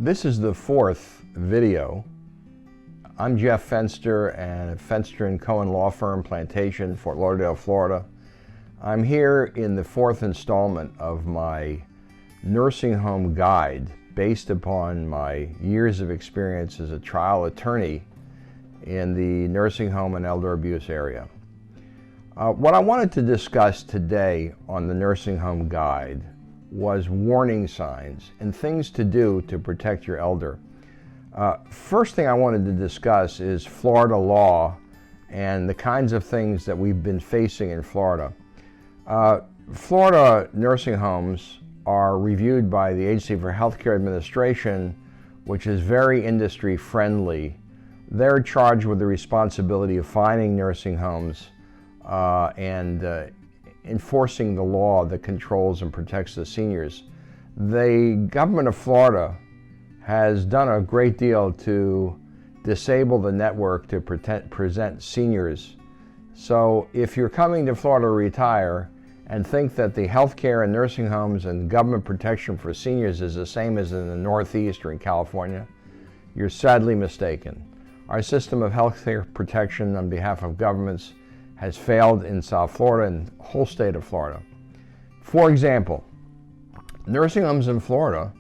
This is the fourth video. I'm Jeff Fenster and Fenster and Cohen law firm, Plantation, Fort Lauderdale, Florida. I'm here in the fourth installment of my nursing home guide based upon my years of experience as a trial attorney in the nursing home and elder abuse area. What I wanted to discuss today on the nursing home guide was warning signs and things to do to protect your elder. First thing I wanted to discuss is Florida law and the kinds of things that we've been facing in Florida. Florida nursing homes are reviewed by the Agency for Healthcare Administration, which is very industry friendly. They're charged with the responsibility of finding nursing homes and enforcing the law that controls and protects the seniors. The government of Florida has done a great deal to disable the network to present seniors. So if you're coming to Florida to retire and think that the healthcare and nursing homes and government protection for seniors is the same as in the Northeast or in California, you're sadly mistaken. Our system of healthcare protection on behalf of governments has failed in South Florida and the whole state of Florida. For example, nursing homes in Florida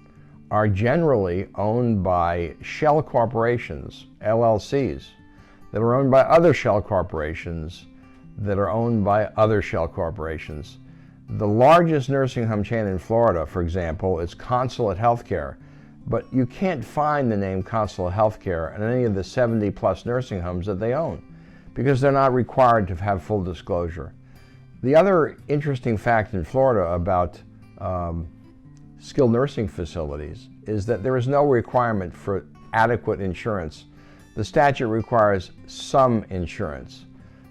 are generally owned by shell corporations, LLCs, that are owned by other shell corporations that are owned by other shell corporations. The largest nursing home chain in Florida, for example, is Consulate Healthcare, but you can't find the name Consulate Healthcare in any of the 70 plus nursing homes that they own, because they're not required to have full disclosure. The other interesting fact in Florida about skilled nursing facilities is that there is no requirement for adequate insurance. The statute requires some insurance.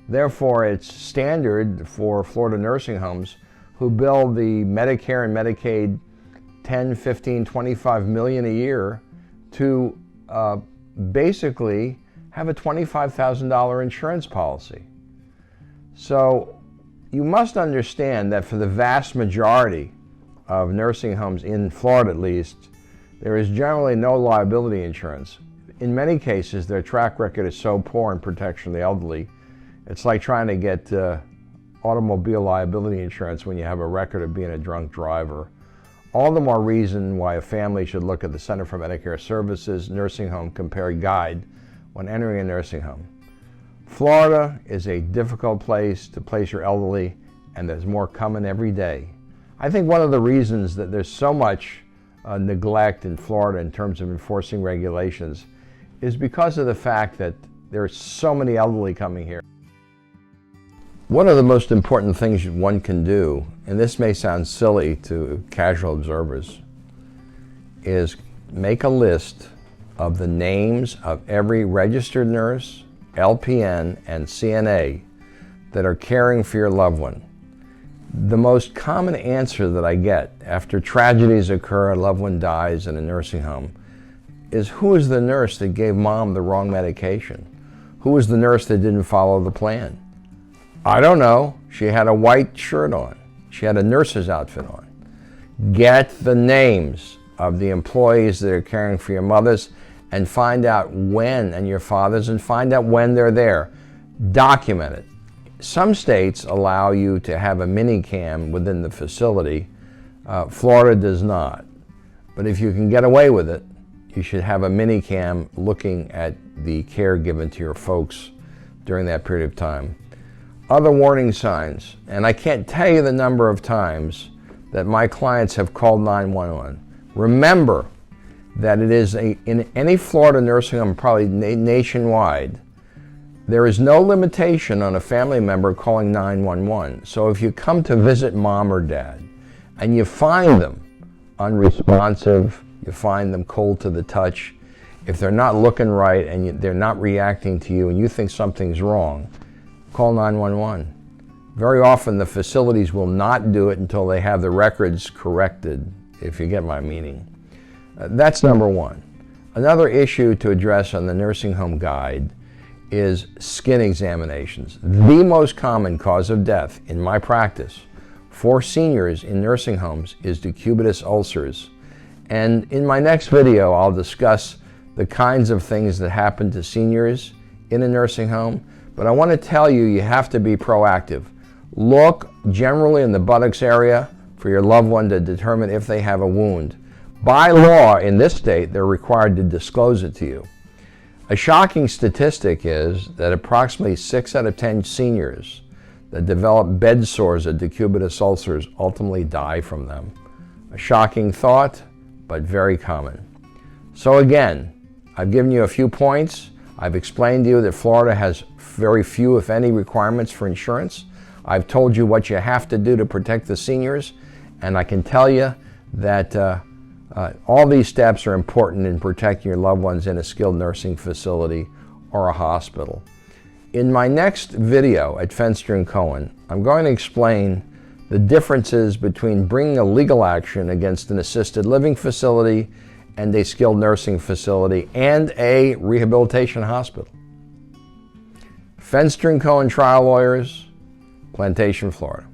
Therefore, it's standard for Florida nursing homes who bill the Medicare and Medicaid 10, 15, 25 million a year to basically have a $25,000 insurance policy. So you must understand that for the vast majority of nursing homes, in Florida at least, there is generally no liability insurance. In many cases, their track record is so poor in protection of the elderly, it's like trying to get automobile liability insurance when you have a record of being a drunk driver. All the more reason why a family should look at the Center for Medicare Services Nursing Home Compare Guide when entering a nursing home. Florida is a difficult place to place your elderly, and there's more coming every day. I think one of the reasons that there's so much neglect in Florida in terms of enforcing regulations is because of the fact that there are so many elderly coming here. One of the most important things one can do, and this may sound silly to casual observers, is make a list of the names of every registered nurse, LPN, and CNA that are caring for your loved one. The most common answer that I get after tragedies occur, a loved one dies in a nursing home, is who is the nurse that gave mom the wrong medication? Who was the nurse that didn't follow the plan? I don't know. She had a white shirt on. She had a nurse's outfit on. Get the names of the employees that are caring for your mothers and find out when, and your fathers, and find out when they're there. Document it. Some states allow you to have a mini cam within the facility. Florida does not. But if you can get away with it, you should have a mini cam looking at the care given to your folks during that period of time. Other warning signs, and I can't tell you the number of times that my clients have called 911. Remember that it is in any Florida nursing home, probably nationwide, there is no limitation on a family member calling 911. So if you come to visit mom or dad and you find them unresponsive, you find them cold to the touch, if they're not looking right and they're not reacting to you and you think something's wrong, call 911. Very often the facilities will not do it until they have the records corrected, if you get my meaning. That's number one. Another issue to address on the nursing home guide is skin examinations. The most common cause of death in my practice for seniors in nursing homes is decubitus ulcers. And in my next video, I'll discuss the kinds of things that happen to seniors in a nursing home. But I want to tell you, you have to be proactive. Look generally in the buttocks area for your loved one to determine if they have a wound. By law, in this state, they're required to disclose it to you. A shocking statistic is that approximately 6 out of 10 seniors that develop bed sores or decubitus ulcers ultimately die from them. A shocking thought, but very common. So again, I've given you a few points. I've explained to you that Florida has very few, if any, requirements for insurance. I've told you what you have to do to protect the seniors, and I can tell you that all these steps are important in protecting your loved ones in a skilled nursing facility or a hospital. In my next video at Fenster and Cohen, I'm going to explain the differences between bringing a legal action against an assisted living facility and a skilled nursing facility and a rehabilitation hospital. Fenster and Cohen Trial Lawyers, Plantation, Florida.